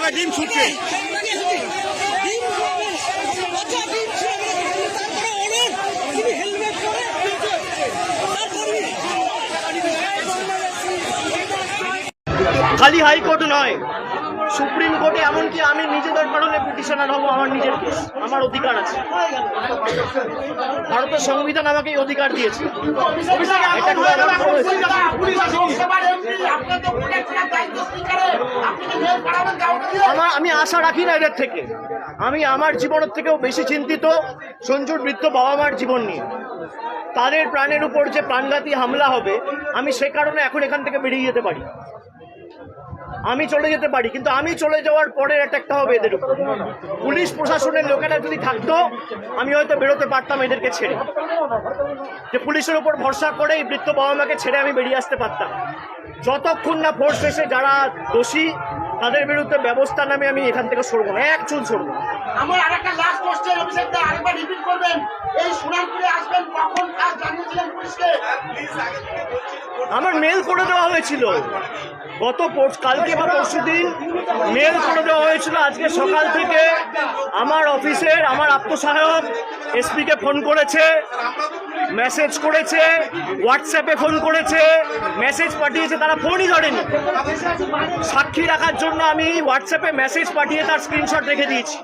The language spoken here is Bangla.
তলায় ডিম ছুটছে। খালি হাইকোর্ট নয়, সুপ্রিম কোর্টে, এমনকি আমি নিজে দরকার হলে পিটিশনার হবো, আমার নিজের কেস, আমার অধিকার আছে। ভারতের সংবিধান আমাকে এই অধিকার দিয়েছে। আমি আশা রাখি না এদের থেকে। আমি আমার জীবনের থেকেও বেশি চিন্তিত সঞ্জুর মৃত বাবা মার জীবন নিয়ে। তাদের প্রাণের উপর যে প্রাণঘাতী হামলা হবে, আমি সে কারণে এখন এখান থেকে বেরিয়ে যেতে পারি, আমি চলে যেতে পারি, কিন্তু আমি চলে যাওয়ার পরে অ্যাটাকটা হবে এদের উপর। পুলিশ প্রশাসনের লোকেরা যদি থাকতো, আমি হয়তো বেরোতে পারতাম এদেরকে ছেড়ে, যে পুলিশের উপর ভরসা করে এই মৃত বাবা মাকে ছেড়ে আমি বেরিয়ে আসতে পারতাম। যতক্ষণ না ফোর্স এসে যারা দোষী তাদের বিরুদ্ধে ব্যবস্থা নামে আমি এখান থেকে সরবো না, এক চুল সরবো। আমার আরেকটা লাস্ট কোশ্চেন, অভিষেক দা আরেকবার রিপিট করবেন, এই সোনারপুরে আসবেন কখন, কাজ জানিয়েছিলেন পুলিশকে? আমার মেল করে দেওয়া হয়েছিল কালকে বা পরশু দিন, মেল করে দেওয়া হয়েছিল। আজকে সকাল থেকে আমার অফিসের আমার আত্মসহায়ক এসপিকে ফোন করেছে, মেসেজ করেছে, হোয়াটসঅ্যাপে ফোন করেছে, মেসেজ পাঠিয়েছে, তারা ফোনই ধরেনি। সাক্ষী রাখার জন্য আমি হোয়াটসঅ্যাপে মেসেজ পাঠিয়ে তার স্ক্রিনশট রেখে দিয়েছি।